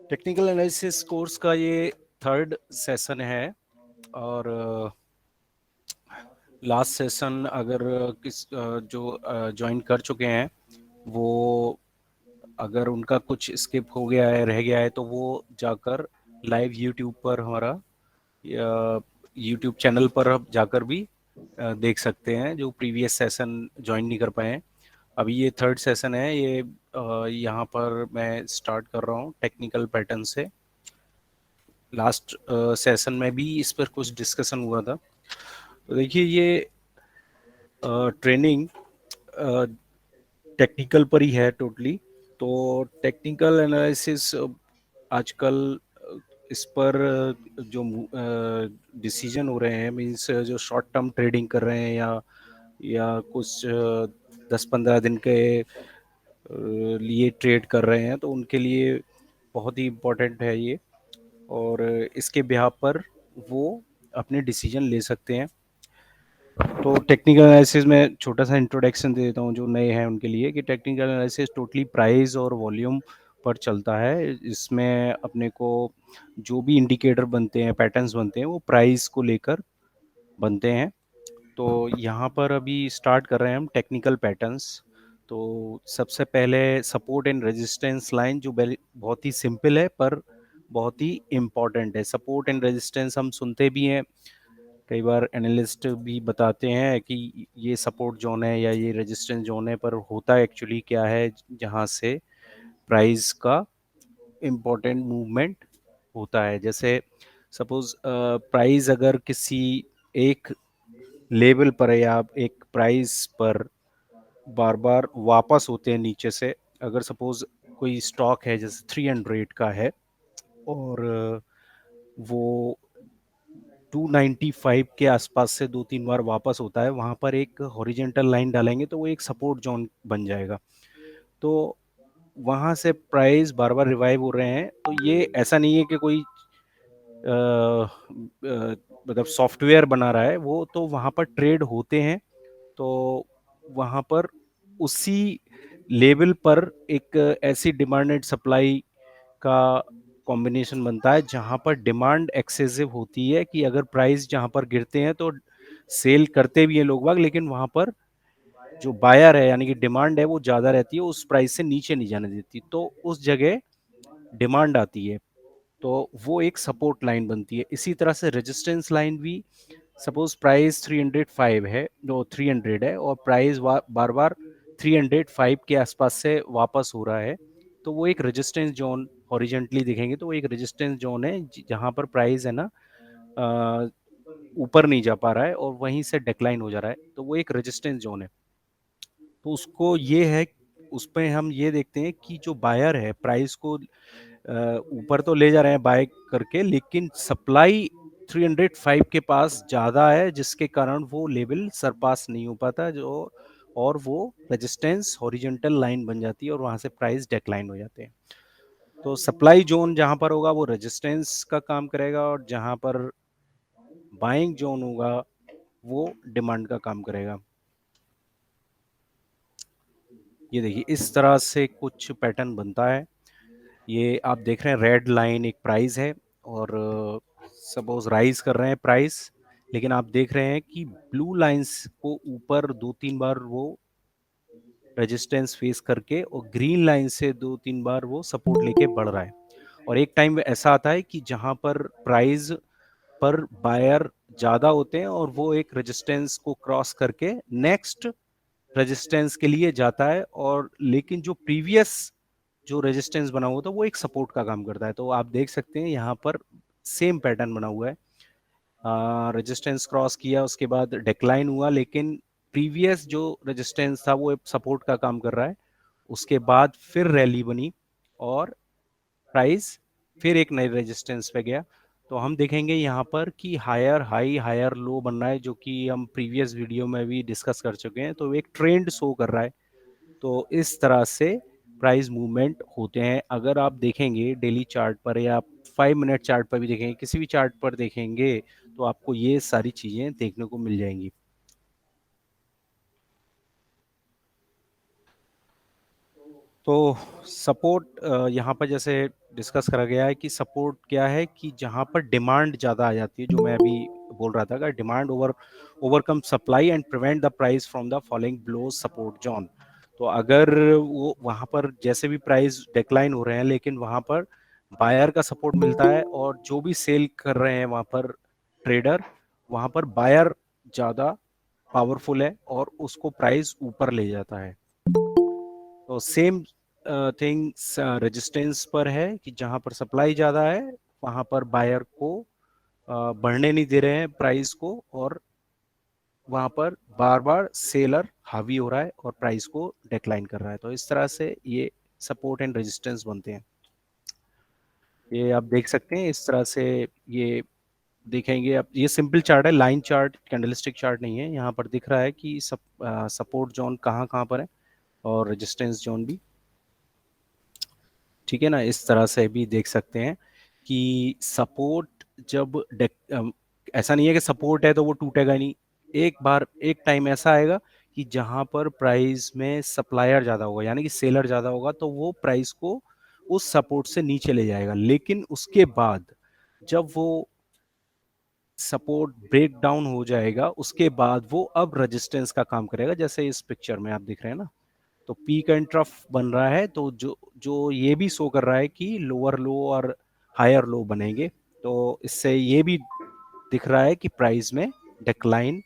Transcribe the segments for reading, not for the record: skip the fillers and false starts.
Technical analysis course का ये third session है और लास्ट सेशन अगर जो ज्वाइन कर चुके हैं वो अगर उनका कुछ स्किप हो गया है रह गया है तो वो जाकर लाइव यूट्यूब पर हमारा यूट्यूब चैनल पर अब जाकर भी देख सकते हैं जो प्रीवियस सेशन ज्वाइन नहीं कर पाए हैं। अभी ये थर्ड सेशन है, ये यहाँ पर मैं स्टार्ट कर रहा हूँ टेक्निकल पैटर्न से। लास्ट सेशन में भी इस पर कुछ डिस्कशन हुआ था। तो देखिए ये ट्रेनिंग टेक्निकल पर ही है टोटली। तो टेक्निकल एनालिसिस आजकल इस पर जो डिसीजन हो रहे हैं, मीन्स जो शॉर्ट टर्म ट्रेडिंग कर रहे हैं या कुछ 10-15 दिन के लिए ट्रेड कर रहे हैं तो उनके लिए बहुत ही इम्पोर्टेंट है ये। और इसके बिहाफ पर वो अपने डिसीजन ले सकते हैं। तो टेक्निकल एनालिसिस में छोटा सा इंट्रोडक्शन दे देता हूँ जो नए हैं उनके लिए, कि टेक्निकल एनालिसिस टोटली प्राइस और वॉल्यूम पर चलता है। इसमें अपने को जो भी इंडिकेटर बनते हैं, पैटर्न्स बनते हैं, वो प्राइस को लेकर बनते हैं। तो यहाँ पर अभी स्टार्ट कर रहे हैं हम टेक्निकल पैटर्न्स। तो सबसे पहले सपोर्ट एंड रेजिस्टेंस लाइन, जो बहुत ही सिंपल है पर बहुत ही इम्पॉर्टेंट है। सपोर्ट एंड रेजिस्टेंस हम सुनते भी हैं, कई बार एनालिस्ट भी बताते हैं कि ये सपोर्ट जोन है या ये रेजिस्टेंस जोन है, पर होता एक्चुअली क्या है जहाँ से प्राइस का इम्पोर्टेंट मूवमेंट होता है। जैसे सपोज प्राइस अगर किसी एक लेवल पर है या एक प्राइस पर बार बार वापस होते हैं नीचे से, अगर सपोज कोई स्टॉक है जैसे 300 का है और वो 295 के आसपास से 2-3 बार वापस होता है, वहां पर एक हॉरिजेंटल लाइन डालेंगे तो वो एक सपोर्ट जोन बन जाएगा। तो वहां से प्राइस बार बार रिवाइव हो रहे हैं, तो ये ऐसा नहीं है कि कोई मतलब सॉफ्टवेयर बना रहा है, वो तो वहां पर ट्रेड होते हैं। तो वहां पर उसी लेवल पर एक ऐसी डिमांड एंड सप्लाई का कॉम्बिनेशन बनता है जहां पर डिमांड एक्सेसिव होती है, कि अगर प्राइस जहां पर गिरते हैं तो सेल करते भी हैं लोग बाग, लेकिन वहां पर जो बायर है यानी कि डिमांड है वो ज्यादा रहती है, उस प्राइस से नीचे नहीं जाने देती, तो उस जगह डिमांड आती है, तो वो एक सपोर्ट लाइन बनती है। इसी तरह से रेजिस्टेंस लाइन भी, सपोज प्राइस 305 है, जो 300 है और प्राइस बार बार 305 के आसपास से वापस हो रहा है, तो वो एक रेजिस्टेंस जोन हॉरिजेंटली दिखेंगे, तो वो एक रेजिस्टेंस जोन है जहां पर प्राइस है ना ऊपर नहीं जा पा रहा है और वहीं से डिक्लाइन हो जा रहा है, तो वो एक रेजिस्टेंस जोन है। तो उसको ये है, उस पर हम ये देखते हैं कि जो बायर है प्राइस को ऊपर तो ले जा रहे हैं बाय करके, लेकिन सप्लाई 305 के पास ज्यादा है, जिसके कारण वो लेवल सरपास नहीं हो पाता, जो और वो रेजिस्टेंस हॉरिजेंटल लाइन बन जाती है और वहां से प्राइस डिक्लाइन हो जाते हैं। तो सप्लाई जोन जहां पर होगा वो रेजिस्टेंस का काम करेगा, और जहां पर बाइंग जोन होगा वो डिमांड का काम करेगा। ये देखिए इस तरह से कुछ पैटर्न बनता है। ये आप देख रहे हैं रेड लाइन एक प्राइस है और सपोज राइज कर रहे हैं प्राइस, लेकिन आप देख रहे हैं कि ब्लू लाइंस को ऊपर 2-3 बार वो रेजिस्टेंस फेस करके और ग्रीन लाइन से 2-3 बार वो सपोर्ट लेके बढ़ रहा है। और एक टाइम ऐसा आता है कि जहां पर प्राइस पर बायर ज्यादा होते हैं और वो एक रेजिस्टेंस को क्रॉस करके नेक्स्ट रेजिस्टेंस के लिए जाता है, और लेकिन जो प्रीवियस जो रेजिस्टेंस बना हुआ था वो एक सपोर्ट का काम करता है। तो आप देख सकते हैं यहाँ पर सेम पैटर्न बना हुआ है, रेजिस्टेंस क्रॉस किया उसके बाद डिक्लाइन हुआ, लेकिन प्रीवियस जो रेजिस्टेंस था वो एक सपोर्ट का काम कर रहा है। उसके बाद फिर रैली बनी और प्राइस फिर एक नए रेजिस्टेंस पे गया। तो हम देखेंगे यहाँ पर कि हायर हाई हायर लो बन रहा है, जो कि हम प्रीवियस वीडियो में भी डिस्कस कर चुके हैं। तो एक ट्रेंड शो कर रहा है। तो इस तरह से प्राइस मूवमेंट होते हैं। अगर आप देखेंगे डेली चार्ट पर या 5 मिनट चार्ट पर भी देखेंगे, किसी भी चार्ट पर देखेंगे, तो आपको ये सारी चीजें देखने को मिल जाएंगी। तो सपोर्ट यहाँ पर जैसे डिस्कस करा गया है कि सपोर्ट क्या है कि जहाँ पर डिमांड ज़्यादा आ जाती है, जो मैं अभी बोल रहा था, अगर demand overcome supply and prevent the price from the following below support zone. तो अगर वो वहाँ पर जैसे भी प्राइस डिक्लाइन हो रहे हैं, लेकिन वहाँ पर बायर का सपोर्ट मिलता है, और जो भी सेल कर रहे हैं वहाँ पर ट्रेडर, वहाँ पर बायर ज़्यादा पावरफुल है और उसको प्राइस ऊपर ले जाता है। तो सेम थिंग रेजिस्टेंस पर है कि जहां पर सप्लाई ज्यादा है वहां पर बायर को बढ़ने नहीं दे रहे हैं प्राइस को, और वहां पर बार बार सेलर हावी हो रहा है और प्राइस को डिक्लाइन कर रहा है। तो इस तरह से ये सपोर्ट एंड रेजिस्टेंस बनते हैं। ये आप देख सकते हैं इस तरह से। ये देखेंगे आप, ये सिंपल चार्ट है, लाइन चार्ट, कैंडलस्टिक चार्ट नहीं है। यहाँ पर दिख रहा है कि सपोर्ट जोन कहाँ कहाँ पर है और रेजिस्टेंस जोन भी। ठीक है ना, इस तरह से भी देख सकते हैं कि सपोर्ट जब ऐसा नहीं है कि सपोर्ट है तो वो टूटेगा नहीं। एक बार एक टाइम ऐसा आएगा कि जहां पर प्राइस में सप्लायर ज्यादा होगा, यानी कि सेलर ज्यादा होगा, तो वो प्राइस को उस सपोर्ट से नीचे ले जाएगा। लेकिन उसके बाद जब वो सपोर्ट ब्रेक डाउन हो जाएगा, उसके बाद वो अब रेजिस्टेंस का काम करेगा, जैसे इस पिक्चर में आप दिख रहे हैं ना। तो पीक एंड ट्रफ बन रहा है, तो जो जो ये भी शो कर रहा है कि लोअर लो और हायर लो बनेंगे। तो इससे ये भी दिख रहा है कि प्राइस में डिक्लाइन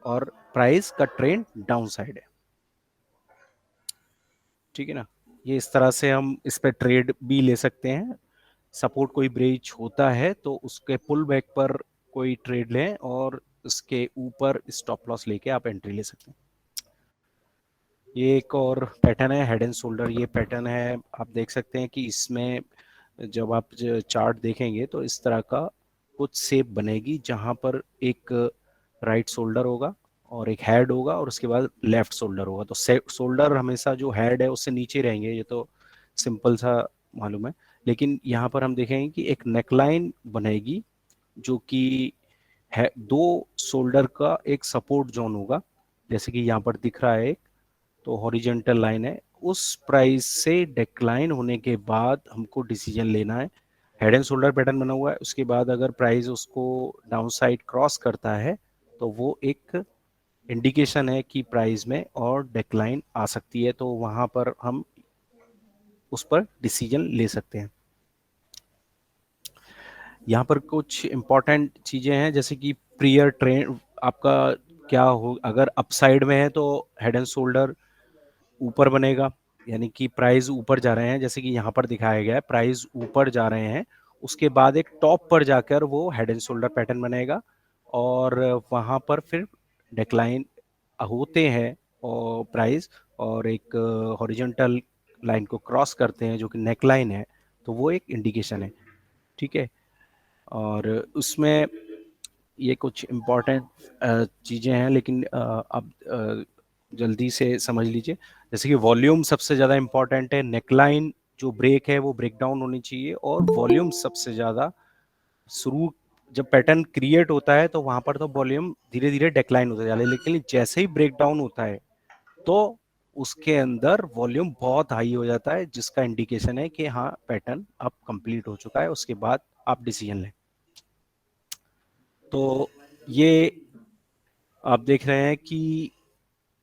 और प्राइस का ट्रेंड डाउन साइड है। ठीक है ना, ये इस तरह से हम इस पे ट्रेड भी ले सकते हैं। सपोर्ट कोई ब्रीच होता है तो उसके पुल बैक पर कोई ट्रेड लें और उसके ऊपर स्टॉप लॉस लेके आप एंट्री ले सकते हैं। ये एक और पैटर्न है, हेड एंड शोल्डर। ये पैटर्न है, आप देख सकते हैं कि इसमें जब आप चार्ट देखेंगे तो इस तरह का कुछ शेप बनेगी, जहां पर एक राइट शोल्डर होगा और एक हेड होगा और उसके बाद लेफ्ट शोल्डर होगा। तो शोल्डर हमेशा जो हेड है उससे नीचे रहेंगे, ये तो सिंपल सा मालूम है। लेकिन यहाँ पर हम देखेंगे कि एक नेकलाइन बनेगी, जो कि है दो शोल्डर का एक सपोर्ट जोन होगा, जैसे कि यहाँ पर दिख रहा है। तो हॉरिजेंटल लाइन है, उस प्राइस से डिक्लाइन होने के बाद हमको डिसीजन लेना है। हेड एंड शोल्डर पैटर्न बना हुआ है, उसके बाद अगर प्राइस उसको डाउन साइड क्रॉस करता है तो वो एक इंडिकेशन है कि प्राइस में और डिक्लाइन आ सकती है, तो वहां पर हम उस पर डिसीजन ले सकते हैं। यहाँ पर कुछ इंपॉर्टेंट चीजें हैं, जैसे कि प्रियर ट्रेंड आपका क्या हो। अगर अपसाइड में है तो हेड एंड शोल्डर ऊपर बनेगा, यानी कि प्राइस ऊपर जा रहे हैं, जैसे कि यहाँ पर दिखाया गया है प्राइस ऊपर जा रहे हैं। उसके बाद एक टॉप पर जाकर वो हेड एंड शोल्डर पैटर्न बनेगा, और वहां पर फिर डिक्लाइन होते हैं और प्राइस, और एक हॉरिजॉन्टल लाइन को क्रॉस करते हैं जो कि नेक लाइन है, तो वो एक इंडिकेशन है। ठीक है, और उसमें ये कुछ इम्पोर्टेंट चीज़ें हैं, लेकिन आप जल्दी से समझ लीजिए। जैसे कि वॉल्यूम सबसे ज़्यादा इम्पोर्टेंट है, नेकलाइन जो ब्रेक है वो ब्रेक डाउन होनी चाहिए, और वॉल्यूम सबसे ज़्यादा शुरू जब पैटर्न क्रिएट होता है तो वहां पर तो वॉल्यूम धीरे धीरे डिक्लाइन होता जाता है, लेकिन जैसे ही ब्रेक डाउन होता है तो उसके अंदर वॉल्यूम बहुत हाई हो जाता है, जिसका इंडिकेशन है कि हाँ पैटर्न अब कंप्लीट हो चुका है, उसके बाद आप डिसीजन लें। तो ये आप देख रहे हैं कि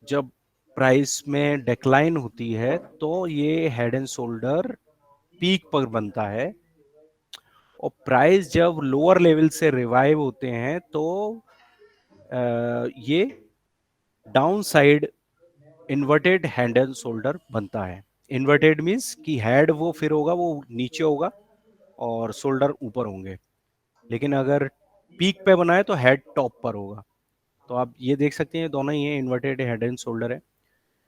जब प्राइस में डिक्लाइन होती है तो ये हेड एंड शोल्डर पीक पर बनता है, और प्राइस जब लोअर लेवल से रिवाइव होते हैं तो ये down side inverted hand and shoulder बनता है। इन्वर्टेड मीन्स कि हेड वो फिर होगा, वो नीचे होगा और शोल्डर ऊपर होंगे। लेकिन अगर पीक पे बना है तो हेड टॉप पर होगा। तो आप ये देख सकते हैं दोनों ही है, इन्वर्टेड हेड एंड शोल्डर है।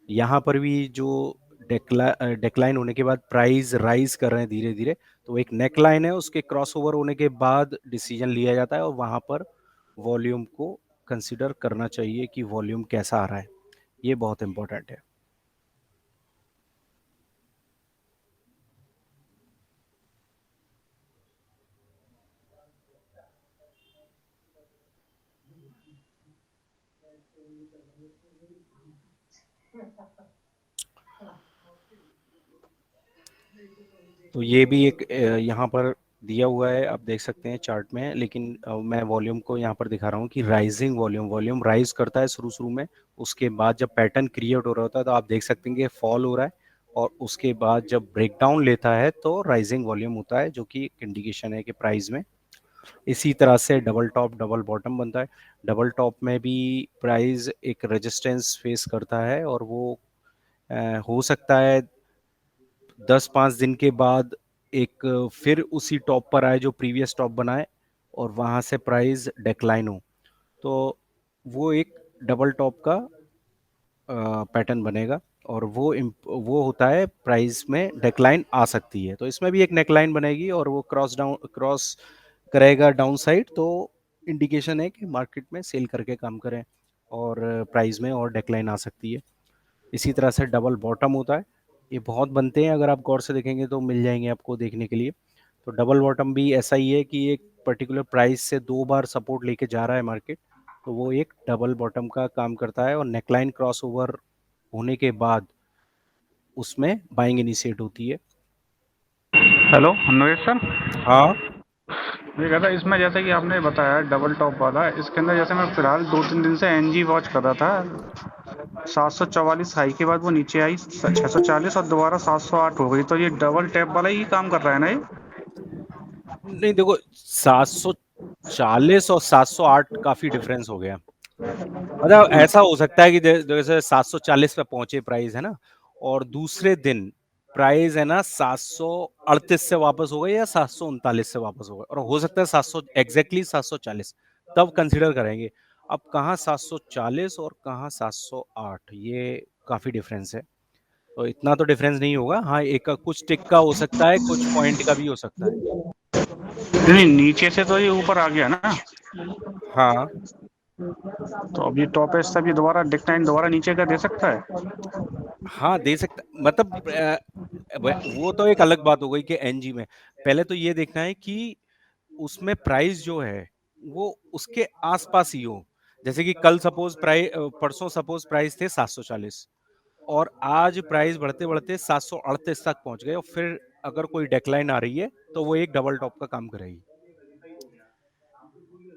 यहाँ पर भी जो डेक्लाइन होने के बाद प्राइस राइज कर रहे हैं धीरे धीरे, तो एक नेक लाइन है, उसके क्रॉस ओवर होने के बाद डिसीजन लिया जाता है, और वहां पर वॉल्यूम को कंसिडर करना चाहिए कि वॉल्यूम कैसा आ रहा है। ये बहुत इंपॉर्टेंट है। तो ये भी एक यहाँ पर दिया हुआ है, आप देख सकते हैं चार्ट में, लेकिन मैं वॉल्यूम को यहाँ पर दिखा रहा हूँ कि राइजिंग वॉल्यूम, वॉल्यूम राइज करता है शुरू शुरू में, उसके बाद जब पैटर्न क्रिएट हो रहा होता है तो आप देख सकते हैं कि फॉल हो रहा है, और उसके बाद जब ब्रेकडाउन लेता है तो राइजिंग वॉल्यूम होता है, जो कि एक इंडिकेशन है कि प्राइस में। इसी तरह से डबल टॉप डबल बॉटम बनता है। डबल टॉप में भी प्राइस एक रेजिस्टेंस फेस करता है, और वो हो सकता है 10-5 दिन के बाद एक फिर उसी टॉप पर आए जो प्रीवियस टॉप बनाए, और वहां से प्राइस डिक्लाइन हो, तो वो एक डबल टॉप का पैटर्न बनेगा, और वो होता है प्राइस में डिक्लाइन आ सकती है। तो इसमें भी एक नेकलाइन बनेगी और वो क्रॉस करेगा डाउन साइड, तो इंडिकेशन है कि मार्केट में सेल करके काम करें, और प्राइस में और डिक्लाइन आ सकती है। इसी तरह से डबल बॉटम होता है, ये बहुत बनते हैं, अगर आप गौर से देखेंगे तो मिल जाएंगे आपको देखने के लिए। तो डबल बॉटम भी ऐसा ही है कि एक पर्टिकुलर प्राइस से 2 बार सपोर्ट लेके जा रहा है मार्केट, तो वो एक डबल बॉटम का काम करता है, और नेकलाइन क्रॉस ओवर होने के बाद उसमें बाइंग इनिशिएट होती है। Hello Anuvesh sir. हाँ। ये कहता है इसमें जैसे कि आपने बताया डबल टॉप वाला, इसके अंदर जैसे मैं फिलहाल 2-3 दिन से एनजी वॉच कर रहा था। 744 हाई के बाद वो नीचे आई 640 और दोबारा 708 हो गई, तो ये डबल टैप वाला ही काम कर रहा है ना ये? नहीं देखो, 740 और 708 काफी डिफरेंस हो गया। मतलब ऐसा हो सकता है कि जैसे 740 पे पहुंचे प्राइस है ना, और दूसरे दिन प्राइस है ना 738 से वापस हो गए या 739 से वापस हो गए, और हो सकता है 700 एग्जैक्टली 740, तब कंसीडर करेंगे। अब कहाँ 740 और कहाँ 708, ये काफी डिफरेंस है। तो इतना तो डिफरेंस नहीं होगा, हाँ एक कुछ टिक का हो सकता है, कुछ पॉइंट का भी हो सकता है। नहीं, नीचे से तो ये ऊपर आ गया ना। हाँ तो अब ये टॉप एज तब ये दोबारा डिक्लाइन दोबारा नीचे का दे सकता है? हाँ, दे सकता, मतलब वो तो एक अलग बात हो गई कि एनजी में पहले तो ये देखना है कि उसमें प्राइस जो है वो उसके आसपास ही हो। जैसे कि कल सपोज प्राइस, परसों सपोज प्राइस थे 740, और आज प्राइस बढ़ते बढ़ते 738 तक पहुंच गए, और फिर अगर कोई डेक्लाइन आ रही है तो वो एक डबल टॉप का काम करेगी।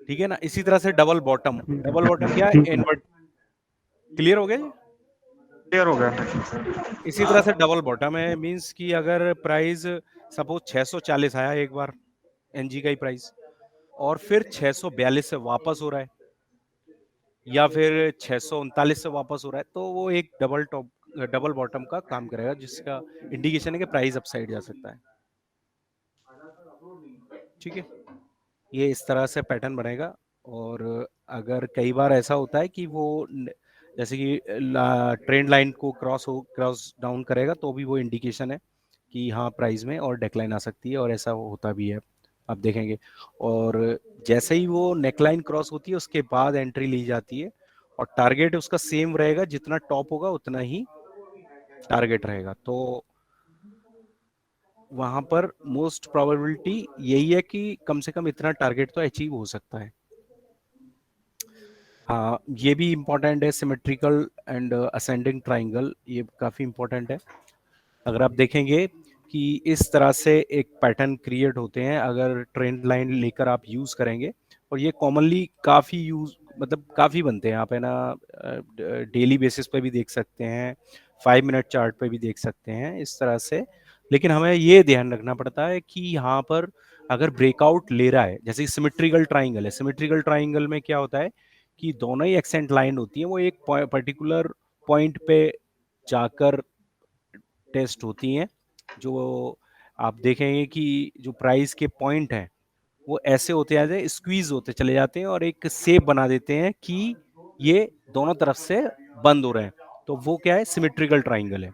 ठीक है ना। इसी तरह से डबल बॉटम, डबल बॉटम क्या है, इनवर्ट। क्लियर हो गया जी? क्लियर हो गया। इसी तरह से डबल बॉटम है, मींस कि अगर प्राइस सपोज 640 आया एक बार, एनजी का ही प्राइस, और फिर 642 से वापस हो रहा है, या फिर 639 से वापस हो रहा है, तो वो एक डबल बॉटम का काम करेगा, जिसका इंडिकेशन है कि प्राइस अपसाइड जा सकता है। ठीक है, ये इस तरह से पैटर्न बनेगा। और अगर कई बार ऐसा होता है कि वो जैसे कि ट्रेंड लाइन को क्रॉस डाउन करेगा, तो भी वो इंडिकेशन है कि हाँ प्राइस में और डेक्लाइन आ सकती है, और ऐसा होता भी है, आप देखेंगे। और जैसे ही वो नेकलाइन क्रॉस होती है उसके बाद एंट्री ली जाती है, और टारगेट उसका सेम रहेगा, जितना टॉप होगा उतना ही टारगेट रहेगा। तो वहां पर मोस्ट प्रोबेबिलिटी यही है कि कम से कम इतना टारगेट तो अचीव हो सकता है। हाँ, ये भी इम्पोर्टेंट है, सिमेट्रिकल एंड असेंडिंग ट्राइंगल, ये काफ़ी इम्पोर्टेंट है। अगर आप देखेंगे कि इस तरह से एक पैटर्न क्रिएट होते हैं, अगर ट्रेंड लाइन लेकर आप यूज़ करेंगे, और ये कॉमनली काफ़ी यूज, मतलब काफ़ी बनते हैं, आप है ना डेली बेसिस पे भी देख सकते हैं, 5 मिनट चार्ट पे भी देख सकते हैं इस तरह से। लेकिन हमें ये ध्यान रखना पड़ता है कि यहाँ पर अगर ब्रेकआउट ले रहा है, जैसे सिमेट्रिकल ट्राइंगल है, सिमेट्रिकल ट्राइंगल में क्या होता है कि दोनों ही एक्सेंट लाइन होती है, वो एक पर्टिकुलर पॉइंट पे जाकर टेस्ट होती हैं, जो आप देखेंगे कि जो प्राइस के पॉइंट हैं वो ऐसे होते जाते हैं, स्क्वीज होते चले जाते हैं, और एक शेप बना देते हैं कि ये दोनों तरफ से बंद हो रहे हैं, तो वो क्या है, सिमेट्रिकल ट्राइंगल है।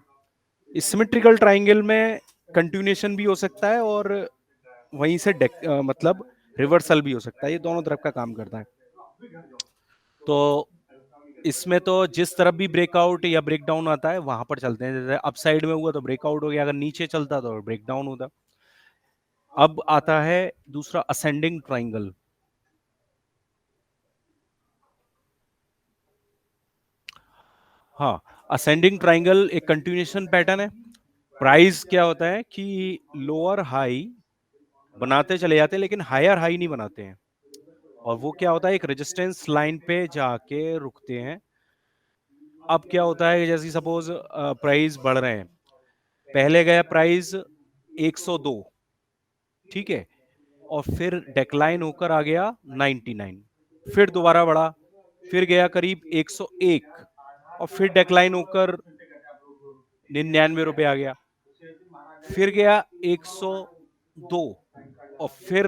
इस सिमेट्रिकल ट्राइंगल में कंटिन्यूएशन भी हो सकता है, और वहीं से मतलब रिवर्सल भी हो सकता है, ये दोनों तरफ का काम करता है। तो इसमें तो जिस तरफ भी ब्रेकआउट या ब्रेकडाउन आता है वहां पर चलते हैं, जैसे अप साइड में हुआ तो ब्रेकआउट हो गया, अगर नीचे चलता तो ब्रेकडाउन होता। अब आता है दूसरा, असेंडिंग ट्राइंगल। हाँ, असेंडिंग ट्राइंगल एक कंटिन्यूएशन पैटर्न है, प्राइस क्या होता है कि लोअर हाई बनाते चले जाते हैं लेकिन हायर हाई नहीं बनाते हैं, और वो क्या होता है एक रेजिस्टेंस लाइन पे जाके रुकते हैं। अब क्या होता है जैसे सपोज प्राइस बढ़ रहे हैं, पहले गया प्राइस 102, ठीक है, और फिर डेक्लाइन होकर आ गया 99, फिर दोबारा बढ़ा, फिर गया करीब 101 और फिर डेक्लाइन होकर 99 रुपए आ गया, फिर गया 102 और फिर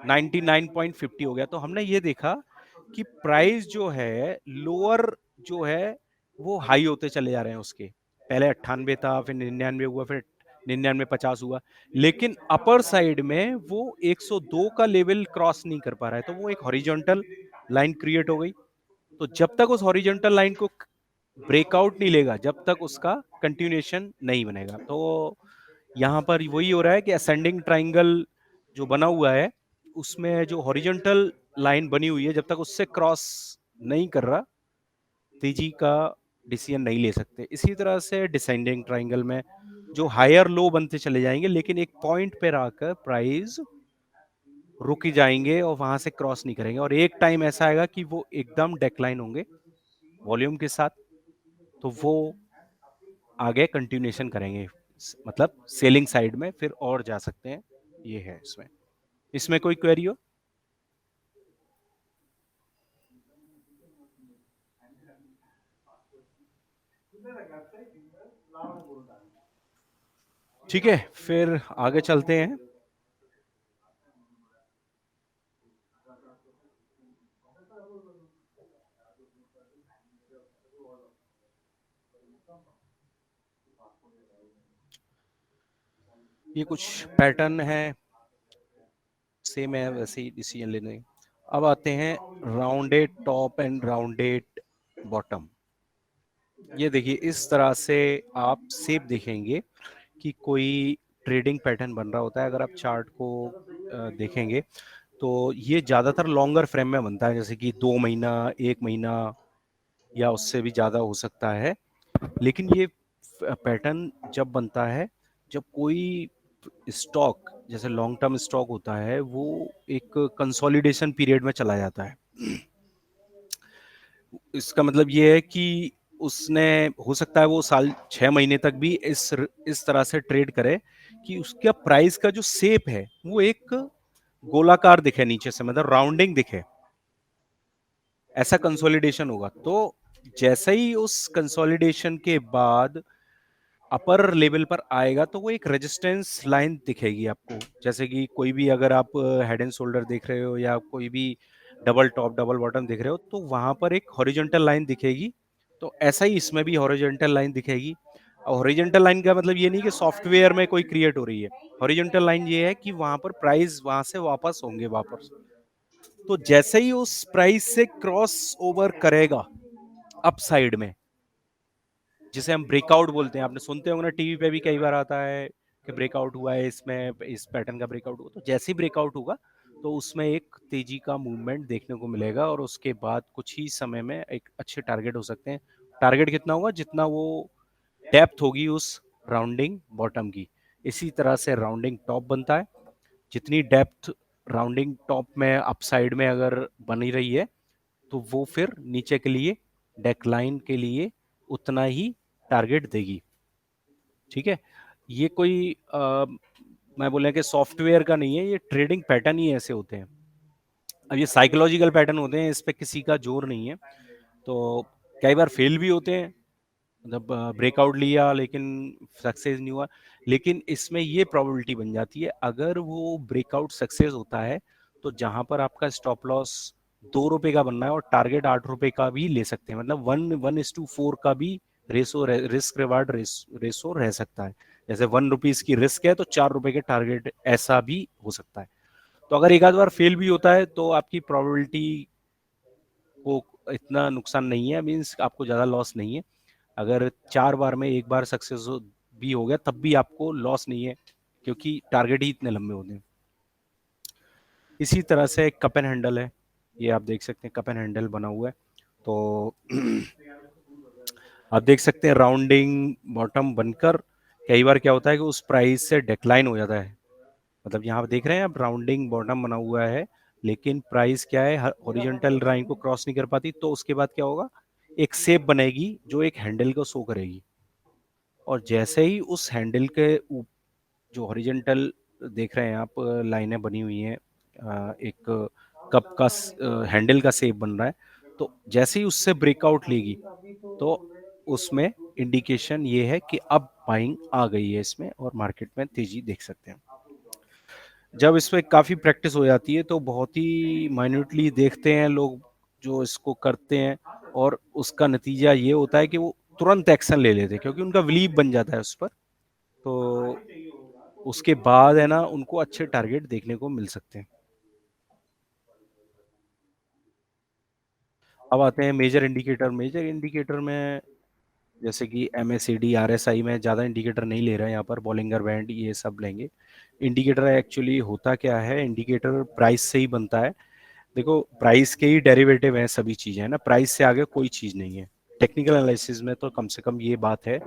99.50 हो गया। तो हमने ये देखा कि प्राइस जो है लोअर जो है वो हाई होते चले जा रहे हैं, उसके पहले 98 था, फिर 99 हुआ, फिर 99.50 हुआ, लेकिन अपर साइड में वो 102 का लेवल क्रॉस नहीं कर पा रहा है, तो वो एक हॉरिजॉन्टल लाइन क्रिएट हो गई। तो जब तक उस हॉरिजॉन्टल लाइन को ब्रेकआउट नहीं लेगा, जब तक उसका कंटिन्यूएशन नहीं बनेगा। तो यहां पर वही हो रहा है कि असेंडिंग ट्राइंगल जो बना हुआ है उसमें जो हॉरिजॉन्टल लाइन बनी हुई है, जब तक उससे क्रॉस नहीं कर रहा, तेजी का डिसीजन नहीं ले सकते। इसी तरह से डिसेंडिंग ट्राइंगल में जो हायर लो बनते चले जाएंगे, लेकिन एक पॉइंट पे आकर प्राइस रुक ही जाएंगे और वहां से क्रॉस नहीं करेंगे, और एक टाइम ऐसा आएगा कि वो एकदम डेक्लाइन होंगे वॉल्यूम के साथ, तो वो आगे कंटिन्यूएशन करेंगे, मतलब सेलिंग साइड में फिर और जा सकते हैं। ये है इसमें, इसमें कोई क्वेरी हो? ठीक है, फिर आगे चलते हैं। ये कुछ पैटर्न है, सेम है वैसे ही डिसीजन लेने। अब आते हैं rounded top and rounded bottom. ये देखिए इस तरह से आप सेप देखेंगे कि कोई ट्रेडिंग पैटर्न बन रहा होता है। अगर आप चार्ट को देखेंगे तो ये ज्यादातर लॉन्गर फ्रेम में बनता है, जैसे कि 2 महीना, 1 महीना या उससे भी ज्यादा हो सकता है। लेकिन ये पैटर्न जब बनता है जब कोई स्टॉक, जैसे लॉन्ग टर्म स्टॉक होता है, वो एक कंसोलिडेशन पीरियड में चला जाता है। इसका मतलब ये है कि उसने, हो सकता है वो साल 6 महीने तक भी इस तरह से ट्रेड करे कि उसका प्राइस का जो शेप है वो एक गोलाकार दिखे नीचे से, मतलब राउंडिंग दिखे, ऐसा कंसोलिडेशन होगा। तो जैसे ही उस कंसोलिडेशन के बाद अपर लेवल पर आएगा तो वो एक रेजिस्टेंस लाइन दिखेगी आपको, जैसे कि कोई भी, अगर आप हेड एंड शोल्डर देख रहे हो या कोई भी डबल टॉप डबल बॉटम देख रहे हो, तो वहां पर एक हॉरिजॉन्टल लाइन दिखेगी। तो ऐसा ही इसमें भी हॉरिजॉन्टल लाइन दिखेगी। और हॉरिजॉन्टल लाइन का मतलब ये नहीं कि सॉफ्टवेयर में कोई क्रिएट हो रही है, हॉरिजॉन्टल लाइन ये है कि वहां पर प्राइस वहां से वापस होंगे वापस। तो जैसे ही उस प्राइस से क्रॉस ओवर करेगा अप साइड में, जिसे हम ब्रेकआउट बोलते हैं, आपने सुनते होंगे ना, टीवी पे भी कई बार आता है कि ब्रेकआउट हुआ है, इसमें इस पैटर्न का ब्रेकआउट हुआ। तो जैसे ही ब्रेकआउट होगा तो उसमें एक तेजी का मूवमेंट देखने को मिलेगा, और उसके बाद कुछ ही समय में एक अच्छे टारगेट हो सकते हैं। टारगेट कितना होगा? जितना वो डेप्थ होगी उस राउंडिंग बॉटम की। इसी तरह से राउंडिंग टॉप बनता है। जितनी डेप्थ राउंडिंग टॉप में अपसाइड में अगर बनी रही है, तो वो फिर नीचे के लिए, डेक्लाइन के लिए उतना ही टारगेट देगी। ठीक है, ये कोई मैं बोले कि सॉफ्टवेयर का नहीं है, ये ट्रेडिंग पैटर्न ही ऐसे होते हैं। अब ये साइकोलॉजिकल पैटर्न होते हैं, इस पे किसी का जोर नहीं है। तो कई बार फेल भी होते हैं, मतलब ब्रेकआउट लिया लेकिन सक्सेस नहीं हुआ। लेकिन इसमें ये प्रोबेबिलिटी बन जाती है, अगर वो ब्रेकआउट सक्सेस होता है तो जहां पर आपका स्टॉप लॉस 2 रुपए का बनना है और टारगेट 8 रुपए का भी ले सकते हैं, मतलब 1:4 का भी रेसो, रिस्क रिवार्ड रेसो रह सकता है। जैसे 1 रुपीज की रिस्क है तो 4 रुपए के टारगेट, ऐसा भी हो सकता है। तो अगर एक आध बार फेल भी होता है तो आपकी प्रोबेबिलिटी को इतना नुकसान नहीं है, मीन्स आपको ज्यादा लॉस नहीं है। अगर 4 बार में एक बार सक्सेस भी हो गया तब भी आपको लॉस नहीं है, क्योंकि टारगेट ही इतने लंबे होते हैं। इसी तरह से कप एंड हैंडल है, ये आप देख सकते हैं, कप एंड हैंडल बना हुआ है। तो आप देख सकते हैं राउंडिंग बॉटम बनकर कई बार क्या होता है कि उस प्राइस से डिक्लाइन हो जाता है, मतलब यहाँ आप देख रहे हैं आप राउंडिंग बॉटम बना हुआ है, लेकिन प्राइस क्या है हॉरिजॉन्टल लाइन को क्रॉस नहीं कर पाती, तो उसके बाद क्या होगा, एक शेप बनेगी जो एक हैंडल को शो करेगी, और जैसे ही उस हैंडल के जो हॉरिजॉन्टल देख रहे हैं आप लाइनें बनी हुई हैं, एक कप का हैंडल का शेप बन रहा है, तो जैसे ही उससे ब्रेकआउट लेगी तो उसमें इंडिकेशन ये है कि अब बाइंग आ गई है इसमें और मार्केट में तेजी देख सकते हैं। जब इसमें काफी प्रैक्टिस हो जाती है तो बहुत ही माइन्यूटली देखते हैं लोग जो इसको करते हैं, और उसका नतीजा ये होता है कि वो तुरंत एक्शन ले लेते हैं क्योंकि उनका बिलीव बन जाता है उस पर, तो उसके बाद है ना उनको अच्छे टारगेट देखने को मिल सकते हैं। अब आते हैं मेजर इंडिकेटर। मेजर इंडिकेटर में जैसे कि MACD RSI में ज़्यादा इंडिकेटर नहीं ले रहे हैं, यहाँ पर बॉलिंगर बैंड ये सब लेंगे। इंडिकेटर एक्चुअली होता क्या है, इंडिकेटर प्राइस से ही बनता है। देखो प्राइस के ही डेरिवेटिव हैं सभी चीजें, है ना, प्राइस से आगे कोई चीज नहीं है। टेक्निकल एनालिसिस में तो कम से कम ये बात है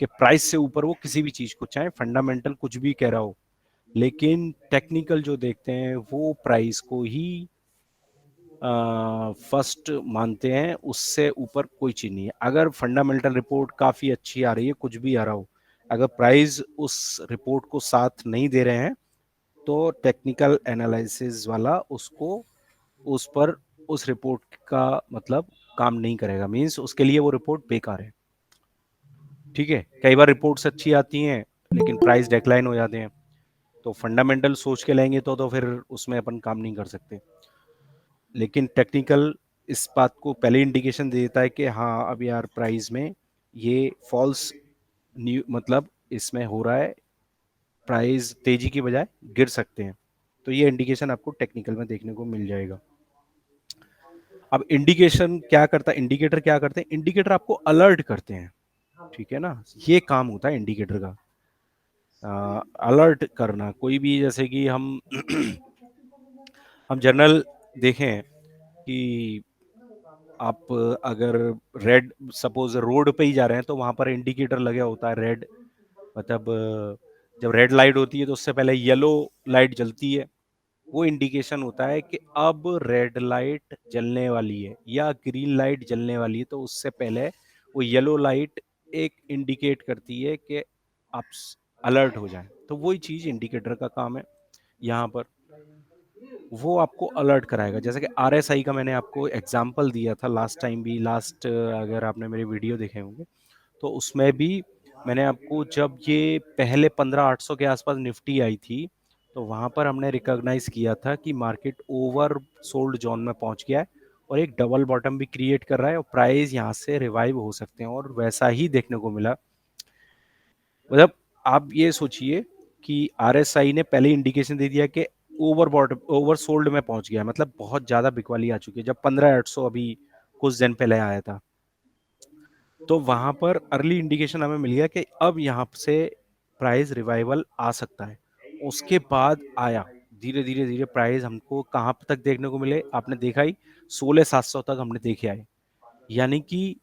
कि प्राइस से ऊपर वो किसी भी चीज को, चाहे फंडामेंटल कुछ भी कह रहा हो, लेकिन टेक्निकल जो देखते हैं वो प्राइस को ही फर्स्ट मानते हैं, उससे ऊपर कोई चीज नहीं है। अगर फंडामेंटल रिपोर्ट काफी अच्छी आ रही है, कुछ भी आ रहा हो, अगर प्राइस उस रिपोर्ट को साथ नहीं दे रहे हैं तो टेक्निकल एनालिसिस वाला उसको उस पर उस रिपोर्ट का मतलब काम नहीं करेगा, मींस उसके लिए वो रिपोर्ट बेकार है। ठीक है, कई बार रिपोर्ट्स अच्छी आती हैं लेकिन प्राइस डिक्लाइन हो जाते हैं, तो फंडामेंटल सोच के लेंगे तो फिर उसमें अपन काम नहीं कर सकते। लेकिन टेक्निकल इस बात को पहले इंडिकेशन दे देता है कि हाँ अब यार प्राइस में ये फॉल्स न्यू मतलब इसमें हो रहा है, प्राइस तेजी की बजाय गिर सकते हैं, तो ये इंडिकेशन आपको टेक्निकल में देखने को मिल जाएगा। अब इंडिकेशन क्या करता है, इंडिकेटर क्या करते हैं, इंडिकेटर आपको अलर्ट करते हैं, ठीक है ना, ये काम होता है इंडिकेटर का, अलर्ट करना। कोई भी जैसे कि हम हम जनरल देखें कि आप अगर रेड सपोज रोड पे ही जा रहे हैं तो वहां पर इंडिकेटर लगा होता है रेड, मतलब जब रेड लाइट होती है तो उससे पहले येलो लाइट जलती है, वो इंडिकेशन होता है कि अब रेड लाइट जलने वाली है या ग्रीन लाइट जलने वाली है, तो उससे पहले वो येलो लाइट एक इंडिकेट करती है कि आप अलर्ट हो जाएं, तो वही चीज इंडिकेटर का काम है यहाँ पर, वो आपको अलर्ट कराएगा। जैसे कि RSI का मैंने आपको एग्जाम्पल दिया था लास्ट टाइम भी, लास्ट अगर आपने मेरे वीडियो देखे होंगे तो उसमें भी मैंने आपको, जब ये पहले 15,800 के आसपास निफ्टी आई थी तो वहां पर हमने रिकॉग्नाइज किया था कि मार्केट ओवर सोल्ड जोन में पहुंच गया है और एक डबल बॉटम भी क्रिएट कर रहा है और प्राइस यहाँ से रिवाइव हो सकते हैं, और वैसा ही देखने को मिला। मतलब आप ये सोचिए कि RSI ने पहले इंडिकेशन दे दिया कि ओवर बॉटम ओवर सोल्ड में पहुंच गया, मतलब बहुत ज्यादा बिकवाली आ चुकी है, जब 15,800 अभी कुछ दिन पहले आया था, तो वहां पर अर्ली इंडिकेशन हमें मिल गया कि अब यहाँ से प्राइस रिवाइवल आ सकता है। उसके बाद आया धीरे धीरे धीरे प्राइस हमको कहाँ तक देखने को मिले, आपने देखा ही 16,700 तक हमने देखे आए, यानी कि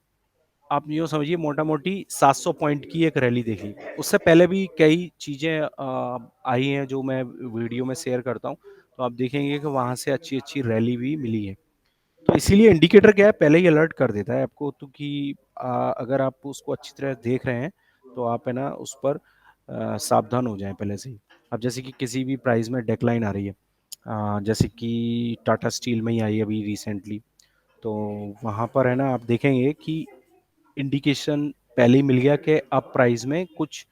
आप यूँ समझिए मोटा मोटी 700 पॉइंट की एक रैली देखी। उससे पहले भी कई चीजें आई हैं जो मैं वीडियो में शेयर करता हूँ, तो आप देखेंगे कि वहां से अच्छी अच्छी रैली भी मिली है। तो इसीलिए इंडिकेटर क्या है, पहले ही अलर्ट कर देता है आपको, तो कि अगर आप उसको अच्छी तरह देख रहे हैं तो आप है ना उस पर सावधान हो जाएं पहले से ही। अब जैसे कि किसी भी प्राइस में डेक्लाइन आ रही है, जैसे कि टाटा स्टील में ही आई अभी रिसेंटली, तो वहां पर है ना आप देखेंगे कि इंडिकेशन पहले ही मिल गया कि अब प्राइस में कुछ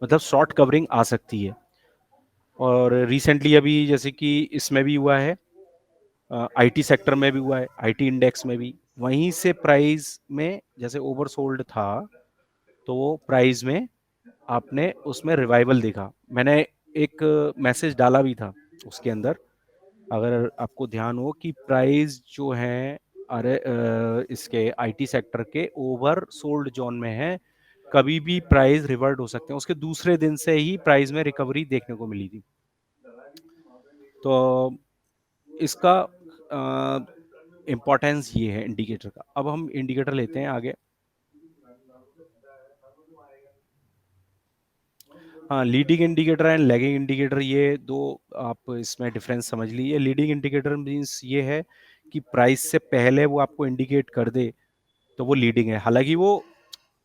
मतलब शॉर्ट कवरिंग आ सकती है। और रिसेंटली अभी जैसे कि इसमें भी हुआ है, IT सेक्टर में भी हुआ है, IT इंडेक्स में भी वहीं से प्राइस में जैसे ओवरसोल्ड था तो वो प्राइस में आपने उसमें रिवाइवल देखा। मैंने एक मैसेज डाला भी था उसके अंदर, अगर आपको ध्यान हो, कि प्राइस जो है अरे इसके IT सेक्टर के ओवर सोल्ड जोन में है, कभी भी प्राइस रिवर्ट हो सकते हैं। उसके दूसरे दिन से ही प्राइस में रिकवरी देखने को मिली थी। तो इसका इम्पोर्टेंस ये है इंडिकेटर का। अब हम इंडिकेटर लेते हैं आगे। हाँ, leading indicator and lagging indicator, ये दो आप इसमें डिफरेंस समझ लीजिए। लीडिंग इंडिकेटर मीन्स ये है कि प्राइस से पहले वो आपको इंडिकेट कर दे तो वो लीडिंग है। हालांकि वो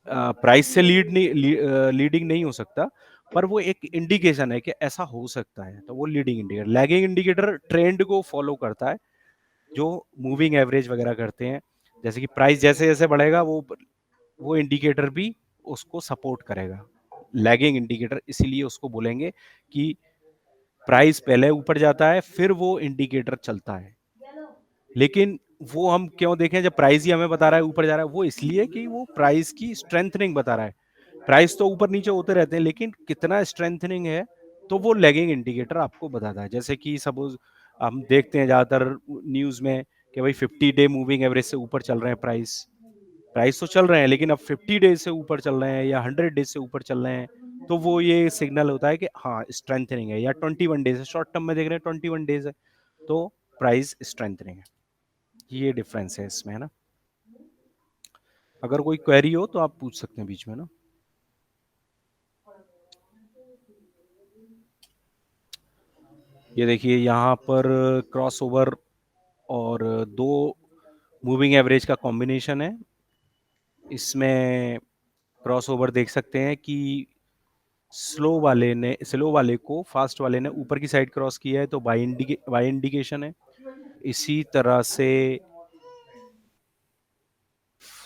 प्राइस से लीडिंग नहीं हो सकता, पर वो एक इंडिकेशन है कि ऐसा हो सकता है, तो वो leading indicator. Lagging indicator trend को फॉलो करता है, जो मूविंग एवरेज वगैरह करते हैं। जैसे कि प्राइस जैसे जैसे बढ़ेगा वो इंडिकेटर भी उसको सपोर्ट करेगा। लैगिंग इंडिकेटर इसीलिए उसको बोलेंगे कि प्राइस पहले ऊपर जाता है फिर वो इंडिकेटर चलता है। लेकिन वो हम क्यों देखें जब प्राइस ही हमें बता रहा है ऊपर जा रहा है? वो इसलिए कि वो प्राइस की स्ट्रेंथनिंग बता रहा है। प्राइस तो ऊपर नीचे होते रहते हैं, लेकिन कितना स्ट्रेंथनिंग है तो वो लैगिंग इंडिकेटर आपको बताता है। जैसे कि सपोज हम देखते हैं ज्यादातर न्यूज में कि भाई 50 डे मूविंग एवरेज से ऊपर चल रहे हैं प्राइस। प्राइस तो चल रहे हैं, लेकिन अब 50 डेज से ऊपर चल रहे हैं या 100 डेज से ऊपर चल रहे हैं, तो वो ये सिग्नल होता है कि हाँ स्ट्रेंथनिंग है। या 21 डेज है, शॉर्ट टर्म में देख रहे हैं 21 डेज है, तो प्राइस स्ट्रेंथनिंग है। ये डिफरेंस है इसमें, है ना। अगर कोई क्वेरी हो तो आप पूछ सकते हैं बीच में ना। ये देखिए यहाँ पर क्रॉस ओवर और दो मूविंग एवरेज का कॉम्बिनेशन है। इसमें क्रॉस ओवर देख सकते हैं कि स्लो वाले को फास्ट वाले ने ऊपर की साइड क्रॉस किया है, तो बाई इंडिकेशन है। इसी तरह से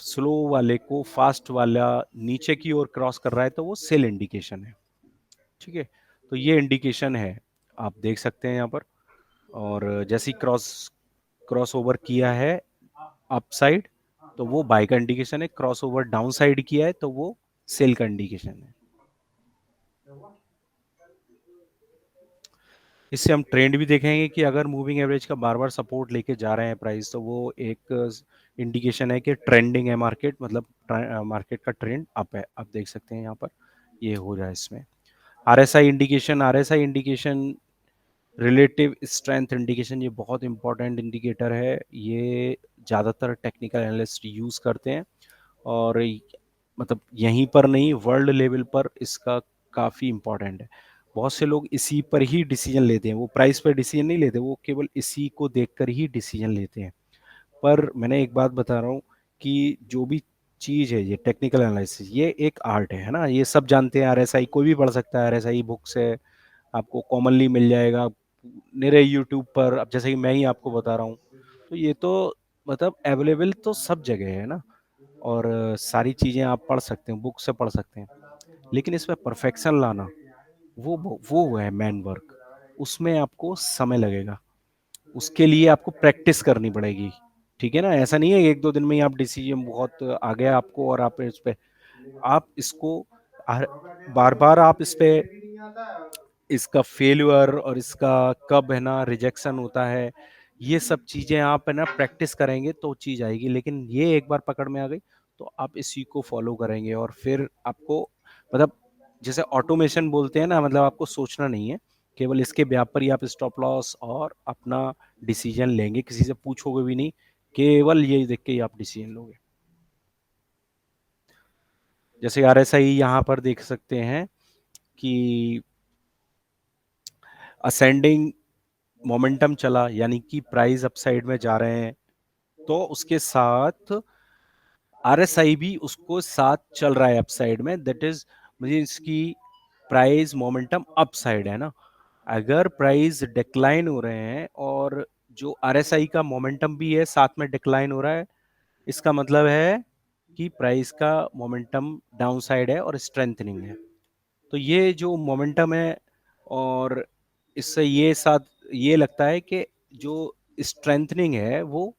स्लो वाले को फास्ट वाला नीचे की ओर क्रॉस कर रहा है, तो वो सेल इंडिकेशन है। ठीक है, तो ये इंडिकेशन है, आप देख सकते हैं यहाँ पर। और जैसे ही क्रॉस क्रॉस ओवर किया है अप साइड, तो वो बाय का इंडिकेशन है। क्रॉस ओवर डाउन साइड किया है तो वो सेल का इंडिकेशन है। इससे हम ट्रेंड भी देखेंगे कि अगर मूविंग एवरेज का बार बार सपोर्ट लेके जा रहे हैं प्राइस, तो वो एक इंडिकेशन है कि ट्रेंडिंग है मार्केट, मतलब मार्केट का ट्रेंड अप है। आप देख सकते हैं यहाँ पर ये हो रहा है इसमें। RSI indication relative strength indication, ये बहुत इंपॉर्टेंट इंडिकेटर है। ये ज़्यादातर टेक्निकल एनालिस्ट यूज़ करते हैं, और मतलब यहीं पर नहीं, वर्ल्ड लेवल पर इसका काफ़ी इंपॉर्टेंट है। बहुत से लोग इसी पर ही डिसीजन लेते हैं, वो प्राइस पर डिसीजन नहीं लेते, वो केवल इसी को देखकर ही डिसीजन लेते हैं। पर मैंने एक बात बता रहा हूँ कि जो भी चीज़ है ये टेक्निकल एनालिसिस, ये एक आर्ट है ना। ये सब जानते हैं, आरएसआई कोई भी पढ़ सकता है, आरएसआई बुक्स है, आपको कॉमनली मिल जाएगा मेरे यूट्यूब पर। अब जैसे कि मैं ही आपको बता रहा हूँ, तो ये तो मतलब अवेलेबल तो सब जगह है ना। और सारी चीज़ें आप पढ़ सकते हैं, बुक से पढ़ सकते हैं। लेकिन इसमें परफेक्शन लाना, वो है मैन वर्क। उसमें आपको समय लगेगा, उसके लिए आपको प्रैक्टिस करनी पड़ेगी। ठीक है ना, ऐसा नहीं है एक दो दिन में ही आप डिसीजन बहुत आ गया आपको और आप इस पे, आप इसको बार बार आप इस पे, इसका फेल्यूर और इसका कब है ना रिजेक्शन होता है, ये सब चीजें आप है ना प्रैक्टिस करेंगे तो चीज आएगी। लेकिन ये एक बार पकड़ में आ गई तो आप इसी को फॉलो करेंगे, और फिर आपको मतलब जैसे ऑटोमेशन बोलते हैं ना, मतलब आपको सोचना नहीं है, केवल इसके ब्याह पर ही आप स्टॉप लॉस और अपना डिसीजन लेंगे, किसी से पूछोगे भी नहीं, केवल ये देख के ही आप डिसीजन लोगे। जैसे आरएसआई यहाँ पर देख सकते हैं कि असेंडिंग मोमेंटम चला, यानी कि प्राइस अपसाइड में जा रहे हैं, तो उसके साथ आरएसआई भी उसको साथ चल रहा है अपसाइड में। दैट इज मुझे इसकी प्राइस मोमेंटम अपसाइड है ना। अगर प्राइस डिक्लाइन हो रहे हैं और जो आरएसआई का मोमेंटम भी है साथ में डिक्लाइन हो रहा है, इसका मतलब है कि प्राइस का मोमेंटम डाउन साइड है और स्ट्रेंथनिंग है। तो ये जो मोमेंटम है, और इससे ये साथ ये लगता है कि जो स्ट्रेंथनिंग है वो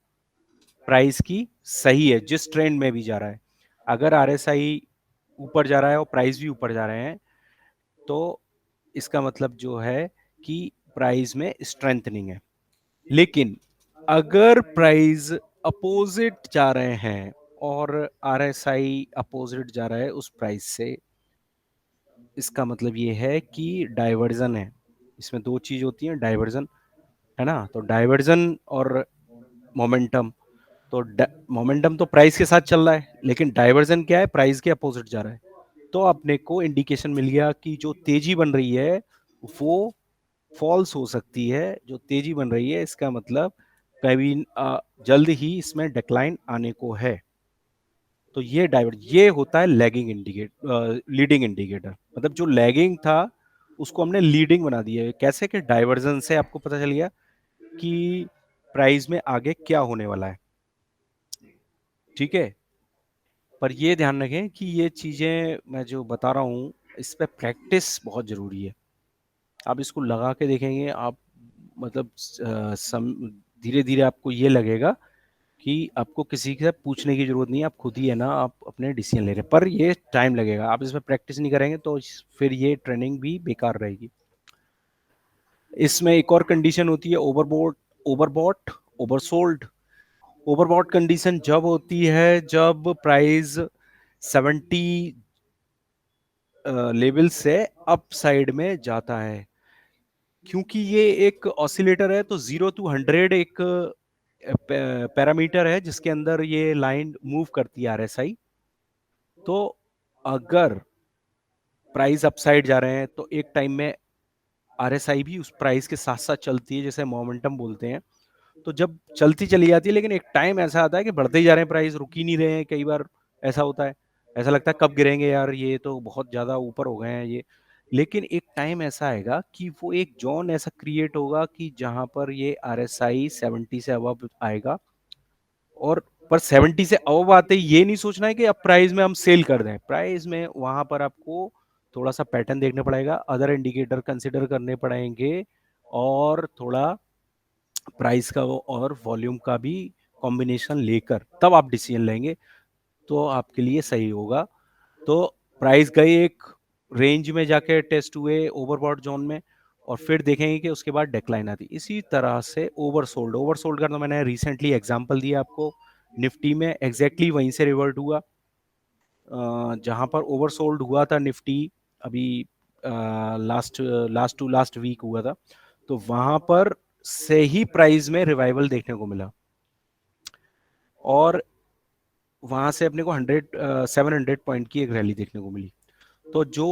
प्राइस की सही है, जिस ट्रेंड में भी जा रहा है। अगर आरएसआई ऊपर जा रहा है और प्राइस भी ऊपर जा रहे हैं, तो इसका मतलब जो है कि प्राइस में स्ट्रेंथनिंग है। लेकिन अगर प्राइस अपोजिट जा रहे हैं और आरएसआई अपोजिट जा रहा है उस प्राइस से, इसका मतलब ये है कि डाइवर्जन है। इसमें दो चीज होती है, डाइवर्जन है ना। तो डाइवर्जन और मोमेंटम, तो मोमेंटम तो प्राइस के साथ चल रहा है, लेकिन डाइवर्जन क्या है, प्राइस के अपोजिट जा रहा है। तो अपने को इंडिकेशन मिल गया कि जो तेजी बन रही है वो फॉल्स हो सकती है। जो तेजी बन रही है इसका मतलब कभी जल्द ही इसमें डिक्लाइन आने को है। तो ये होता है लैगिंग इंडिकेटर, लीडिंग इंडिकेटर। मतलब जो लैगिंग था उसको हमने लीडिंग बना दिया है। कैसे कि डाइवर्जन से आपको पता चल गया कि प्राइस में आगे क्या होने वाला है। ठीक है, पर ये ध्यान रखें कि ये चीजें मैं जो बता रहा हूँ इस पे प्रैक्टिस बहुत जरूरी है। आप इसको लगा के देखेंगे आप, मतलब धीरे धीरे आपको ये लगेगा कि आपको किसी से पूछने की जरूरत नहीं है, आप खुद ही है ना आप अपने डिसीजन ले रहे हैं। पर ये टाइम लगेगा, आप इसमें प्रैक्टिस नहीं करेंगे तो फिर ये ट्रेनिंग भी बेकार रहेगी। इसमें एक और कंडीशन होती है overbought, overbought, oversold. Overbought condition जब होती है जब प्राइस 70 लेवल से अप साइड में जाता है। क्योंकि ये एक ऑसिलेटर है तो 0 to 100 एक पैरामीटर है जिसके अंदर ये लाइन मूव करती है, आरएसआई। तो अगर प्राइस अपसाइड जा रहे हैं तो एक टाइम में आरएसआई भी उस प्राइस के साथ साथ चलती है, जैसे मोमेंटम बोलते हैं। तो जब चलती चली जाती है, लेकिन एक टाइम ऐसा आता है कि बढ़ते ही जा रहे हैं, प्राइस रुक ही नहीं रहे हैं। कई बार ऐसा होता है, ऐसा लगता है कब गिरेंगे यार, ये तो बहुत ज्यादा ऊपर हो गए हैं ये। लेकिन एक टाइम ऐसा आएगा कि वो एक जोन ऐसा क्रिएट होगा कि जहां पर ये आरएसआई 70 से अबव आएगा। और पर 70 से अबव आते ही ये नहीं सोचना है कि अब प्राइस में हम सेल कर दें। प्राइस में वहां पर आपको थोड़ा सा पैटर्न देखना पड़ेगा, अदर इंडिकेटर कंसिडर करने पड़ेंगे, और थोड़ा प्राइस का वो और वॉल्यूम का भी कॉम्बिनेशन लेकर तब आप डिसीजन लेंगे तो आपके लिए सही होगा। तो प्राइस गए एक रेंज में जाके टेस्ट हुए ओवरबॉट जोन में, और फिर देखेंगे कि उसके बाद डिक्लाइन आती। इसी तरह से ओवरसोल्ड, ओवरसोल्ड का तो मैंने रिसेंटली एग्जांपल दिया आपको, निफ्टी में एग्जैक्टली वहीं से रिवर्ट हुआ। जहां पर ओवरसोल्ड हुआ था निफ्टी अभी last last to last week हुआ था, तो वहां पर से ही प्राइस में रिवाइवल देखने को मिला, और वहां से अपने को 700 पॉइंट की एक रैली देखने को मिली। तो जो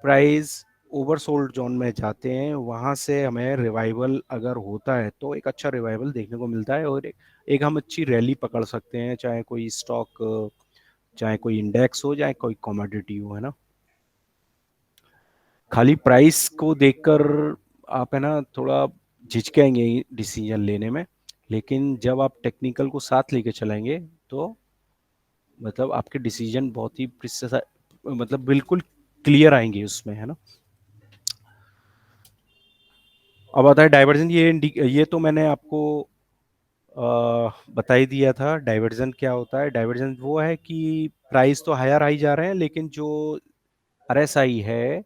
प्राइस ओवरसोल्ड जोन में जाते हैं वहां से हमें रिवाइवल अगर होता है तो एक अच्छा रिवाइवल देखने को मिलता है, और एक हम अच्छी रैली पकड़ सकते हैं, चाहे कोई स्टॉक, चाहे कोई इंडेक्स हो, चाहे कोई कमोडिटी हो, है ना। खाली प्राइस को देखकर आप है ना थोड़ा झिझकेंगे डिसीजन लेने में, लेकिन जब आप टेक्निकल को साथ लेके चलेंगे तो मतलब आपके डिसीजन बहुत ही मतलब बिल्कुल क्लियर आएंगे उसमें, है ना। अब आता है डाइवर्जन। ये तो मैंने आपको बता ही दिया था डाइवर्जन क्या होता है। डाइवर्जन वो है कि प्राइस तो हायर हाई जा रहे हैं लेकिन जो आरएसआई है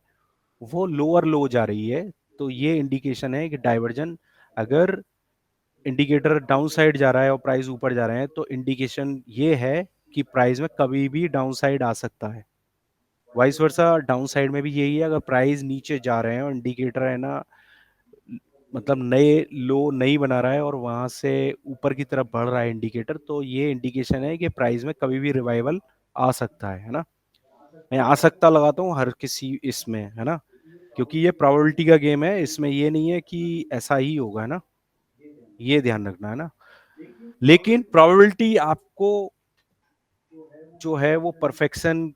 वो लोअर लो जा रही है। तो ये इंडिकेशन है कि डाइवर्जन, अगर इंडिकेटर डाउन साइड जा रहा है और प्राइस ऊपर जा रहे हैं तो इंडिकेशन ये है कि प्राइस में कभी भी डाउन साइड आ सकता है। वाइस वर्सा डाउन साइड में भी यही है, अगर प्राइस नीचे जा रहे हैं और इंडिकेटर है ना मतलब नए लो नहीं बना रहा है और वहां से ऊपर की तरफ बढ़ रहा है इंडिकेटर, तो ये इंडिकेशन है कि प्राइस में कभी भी रिवाइवल आ सकता है ना। मैं आ सकता लगाता हूँ हर किसी इसमें, है ना, क्योंकि ये प्रोबेबिलिटी का गेम है, इसमें ये नहीं है कि ऐसा ही होगा, है ना। ये ध्यान रखना है ना। लेकिन प्रोबेबिलिटी आपको जो है वो परफेक्शन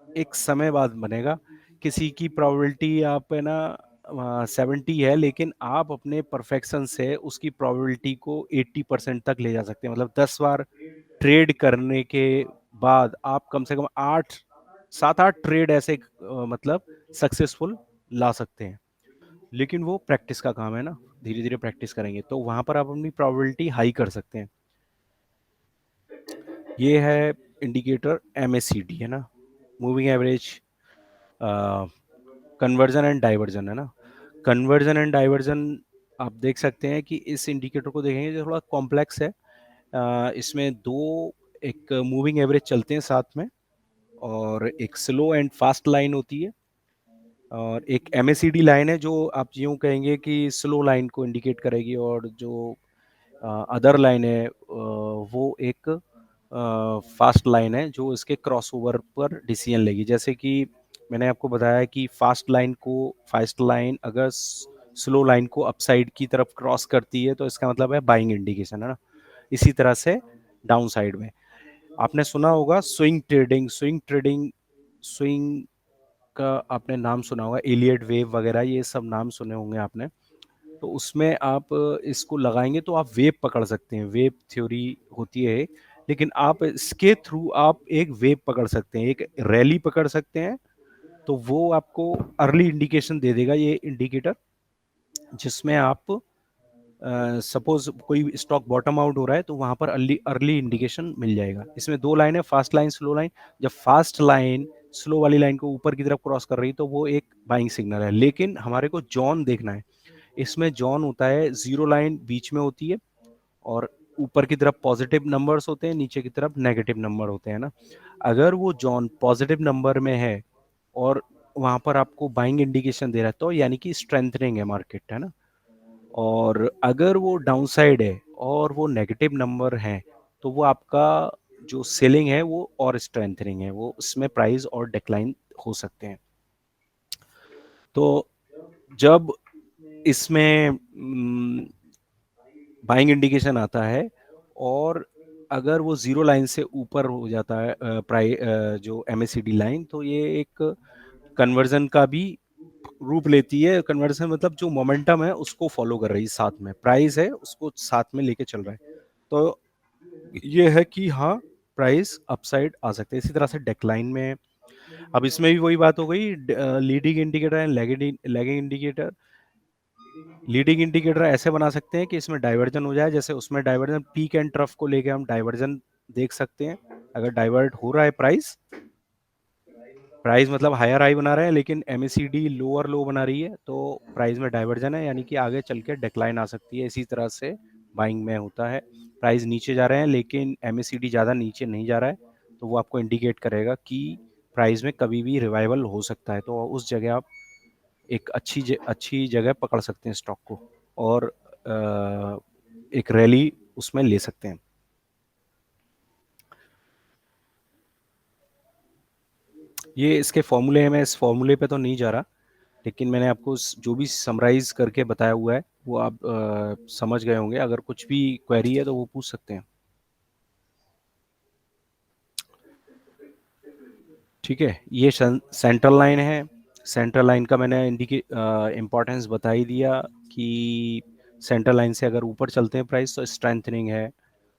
एक समय बाद बनेगा। किसी की प्रोबेबिलिटी आप है ना 70 है, लेकिन आप अपने परफेक्शन से उसकी प्रोबेबिलिटी को 80% तक ले जा सकते हैं। मतलब 10 बार ट्रेड करने के बाद आप कम से कम 8 7 8 ट्रेड ऐसे मतलब सक्सेसफुल ला सकते हैं। लेकिन वो प्रैक्टिस का काम है ना, धीरे धीरे प्रैक्टिस करेंगे तो वहां पर आप अपनी प्रोबेबिलिटी हाई कर सकते हैं। ये है इंडिकेटर एमएसीडी, है ना, moving average conversion and diversion, है ना। कन्वर्जन एंड डाइवर्जन आप देख सकते हैं कि इस इंडिकेटर को देखेंगे जो थोड़ा कॉम्प्लेक्स है। इसमें दो एक मूविंग एवरेज चलते हैं साथ में, और एक स्लो एंड फास्ट लाइन होती है, और एक एमएसीडी लाइन है जो आप यूं कहेंगे कि स्लो लाइन को इंडिकेट करेगी, और जो अदर लाइन है वो एक फास्ट लाइन है जो इसके क्रॉसओवर पर डिसीजन लेगी। जैसे कि मैंने आपको बताया कि फास्ट लाइन अगर स्लो लाइन को अपसाइड की तरफ क्रॉस करती है तो इसका मतलब है बाइंग इंडिकेशन, है ना। इसी तरह से डाउन साइड में आपने सुना होगा स्विंग का आपने नाम सुना होगा, एलियट वेव वगैरह, ये सब नाम सुने होंगे आपने। तो उसमें आप इसको लगाएंगे तो आप वेव पकड़ सकते हैं, वेव थ्योरी होती है। लेकिन आप इसके थ्रू आप एक वेव पकड़ सकते हैं, एक रैली पकड़ सकते हैं। तो वो आपको अर्ली इंडिकेशन दे देगा, ये इंडिकेटर, जिसमें आप सपोज कोई स्टॉक बॉटम आउट हो रहा है तो वहां पर अर्ली अर्ली इंडिकेशन मिल जाएगा। इसमें दो लाइन है, फास्ट लाइन स्लो लाइन। जब फास्ट लाइन स्लो वाली लाइन को ऊपर की तरफ क्रॉस कर रही है तो वो एक बाइंग सिग्नल है। लेकिन हमारे को जॉन देखना है, इसमें जॉन होता है, जीरो लाइन बीच में होती है और ऊपर की तरफ पॉजिटिव नंबर्स होते हैं, नीचे की तरफ नेगेटिव नंबर होते हैं ना। अगर वो जॉन पॉजिटिव नंबर में है और वहां पर आपको बाइंग इंडिकेशन दे रहा है तो यानी कि स्ट्रेंथनिंग है मार्केट, है ना। और अगर वो डाउन साइड है और वो नेगेटिव नंबर है तो वो आपका जो सेलिंग है वो और स्ट्रेंथनिंग है, वो उसमें प्राइस और डिक्लाइन हो सकते हैं। तो जब इसमें बाइंग इंडिकेशन आता है और अगर वो जीरो लाइन से ऊपर हो जाता है प्राइस जो एमएसीडी लाइन, तो ये एक कन्वर्जन का भी रूप लेती है। कन्वर्जन मतलब जो मोमेंटम है उसको फॉलो कर रही है, साथ में प्राइस है उसको साथ में लेके चल रहा है। तो ये है कि हाँ, प्राइस अपसाइड आ सकते हैं। इसी तरह से डेक्लाइन में, अब इसमें भी वही बात हो गई, leading indicator and lagging indicator. Leading indicator ऐसे बना सकते हैं कि इसमें डाइवर्जन हो जाए, जैसे उसमें डाइवर्जन पीक एंड ट्रफ को लेके हम डाइवर्जन देख सकते हैं। अगर डाइवर्ट हो रहा है प्राइस, प्राइस मतलब हायर हाई बना रहे हैं लेकिन एमएसीडी लोअर लो बना रही है तो प्राइस में डाइवर्जन है, यानी कि आगे चल के डिक्लाइन आ सकती है। इसी तरह से बाइंग में होता है, प्राइस नीचे जा रहे हैं लेकिन एमएसीडी ज़्यादा नीचे नहीं जा रहा है तो वो आपको इंडिकेट करेगा कि प्राइस में कभी भी रिवाइवल हो सकता है। तो उस जगह आप एक अच्छी जगह पकड़ सकते हैं स्टॉक को और एक रैली उसमें ले सकते हैं। ये इसके फॉर्मूले हैं, मैं इस फॉर्मूले पे तो नहीं जा रहा, लेकिन मैंने आपको जो भी समराइज करके बताया हुआ है वो आप समझ गए होंगे। अगर कुछ भी क्वेरी है तो वो पूछ सकते हैं। ठीक है, ये सेंट्रल लाइन है। सेंट्रल लाइन का मैंने इम्पोर्टेंस बता ही दिया कि सेंट्रल लाइन से अगर ऊपर चलते हैं प्राइस तो स्ट्रेंथनिंग है,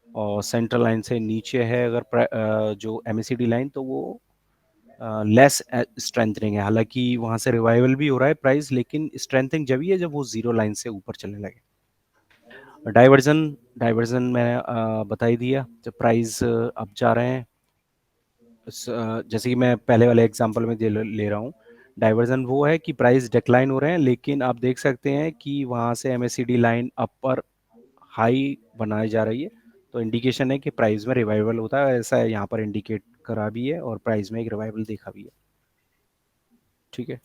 और सेंट्रल लाइन से नीचे है अगर जो एमएसीडी लाइन तो वो लेस स्ट्रेंथनिंग है। हालांकि वहां से रिवाइवल भी हो रहा है प्राइस, लेकिन स्ट्रेंथनिंग जब ही है जब वो जीरो लाइन से ऊपर चलने लगे। डाइवर्जन, डाइवर्जन मैंने बता ही दिया। जब प्राइस अप जा रहे हैं, जैसे कि मैं पहले वाले एग्जांपल में ले रहा हूँ, डाइवर्जन वो है कि प्राइस डिक्लाइन हो रहे हैं लेकिन आप देख सकते हैं कि वहां से एमएसीडी लाइन अपर हाई बनाई जा रही है, तो इंडिकेशन है कि प्राइस में रिवाइवल होता है। ऐसा यहाँ पर इंडिकेट करा भी है और प्राइस में एक रिवाइवल देखा भी है। ठीक है,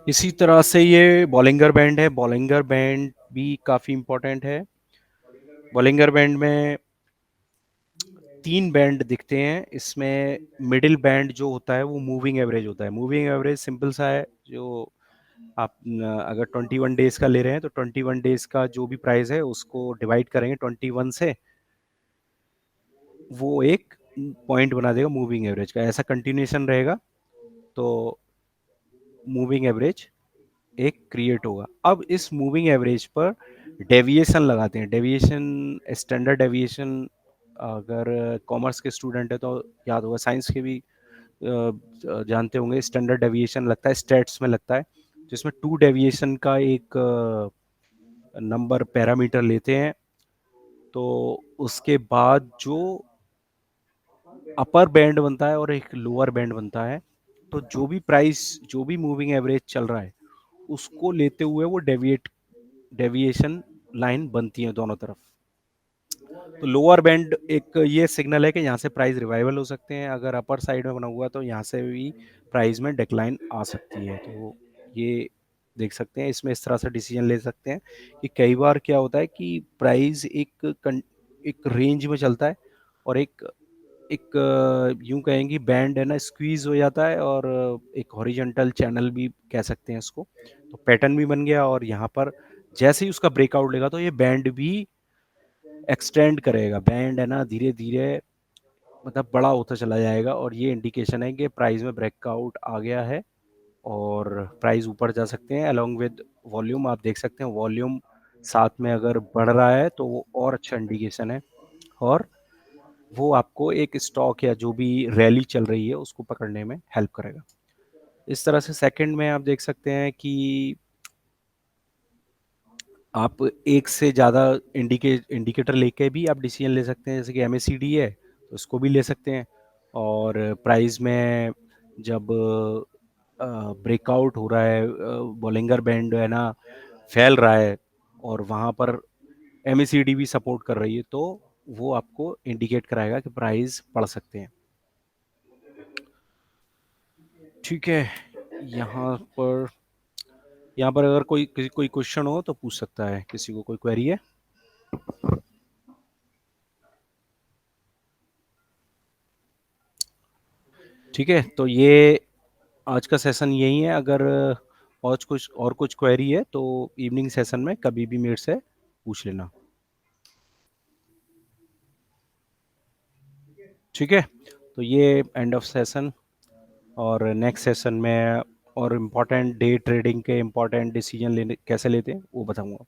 इसी तरह से ये बॉलिंगर बैंड है। बॉलिंगर बैंड भी काफी इंपॉर्टेंट है। बॉलिंगर बैंड में तीन बैंड दिखते हैं। इसमें मिडिल बैंड जो होता है वो मूविंग एवरेज होता है। मूविंग एवरेज सिंपल सा है, जो आप अगर 21 डेज का ले रहे हैं तो 21 डेज का जो भी प्राइस है उसको डिवाइड करेंगे 21 से, वो एक पॉइंट बना देगा मूविंग एवरेज का। ऐसा कंटिन्यूएशन रहेगा तो मूविंग एवरेज एक क्रिएट होगा। अब इस मूविंग एवरेज पर डेविएशन लगाते हैं। डेविएशन, स्टैंडर्ड डेविएशन, अगर कॉमर्स के स्टूडेंट है तो याद होगा, साइंस के भी जानते होंगे। स्टैंडर्ड डेविएशन लगता है, स्टेट्स में लगता है, जिसमें टू डेविएशन का एक नंबर पैरामीटर लेते हैं। तो उसके बाद जो अपर बैंड बनता है और एक लोअर बैंड बनता है, तो जो भी प्राइस, जो भी मूविंग एवरेज चल रहा है उसको लेते हुए वो डेविएशन लाइन बनती है दोनों तरफ। तो लोअर बैंड एक ये सिग्नल है कि यहाँ से प्राइस रिवाइवल हो सकते हैं, अगर अपर साइड में बना हुआ तो यहाँ से भी प्राइस में डिक्लाइन आ सकती है। तो ये देख सकते हैं, इसमें इस तरह से डिसीजन ले सकते हैं कि कई बार क्या होता है कि प्राइस एक रेंज में चलता है और एक एक यूं कहेंगे बैंड है ना स्क्वीज हो जाता है, और एक हॉरिजॉन्टल चैनल भी कह सकते हैं इसको। तो पैटर्न भी बन गया, और यहाँ पर जैसे ही उसका ब्रेकआउट लेगा तो ये बैंड भी एक्सटेंड करेगा, बैंड है ना धीरे धीरे मतलब बड़ा होता चला जाएगा, और ये इंडिकेशन है कि प्राइस में ब्रेकआउट आ गया है और प्राइस ऊपर जा सकते हैं। अलोंग विद वॉल्यूम आप देख सकते हैं, वॉल्यूम साथ में अगर बढ़ रहा है तो वो और अच्छा इंडिकेशन है, और वो आपको एक स्टॉक या जो भी रैली चल रही है उसको पकड़ने में हेल्प करेगा। इस तरह से सेकंड में आप देख सकते हैं कि आप एक से ज़्यादा इंडिकेटर लेके भी आप डिसीजन ले सकते हैं, जैसे कि एमएसीडी है तो इसको भी ले सकते हैं। और प्राइस में जब ब्रेकआउट हो रहा है, बॉलिंगर बैंड है ना फैल रहा है, और वहाँ पर एमएसीडी भी सपोर्ट कर रही है, तो वो आपको इंडिकेट कराएगा कि प्राइस बढ़ सकते हैं। ठीक है, यहाँ पर यहाँ पर अगर कोई क्वेश्चन हो तो पूछ सकता है, किसी को कोई क्वेरी है? ठीक है, तो ये आज का सेशन यही है। अगर और कुछ क्वेरी है तो इवनिंग सेशन में कभी भी मेरे से पूछ लेना। ठीक है, तो ये एंड ऑफ सेशन, और नेक्स्ट सेशन में और इम्पोर्टेंट डे ट्रेडिंग के इम्पोर्टेंट डिसीजन लेने कैसे लेते हैं वो बताऊंगा।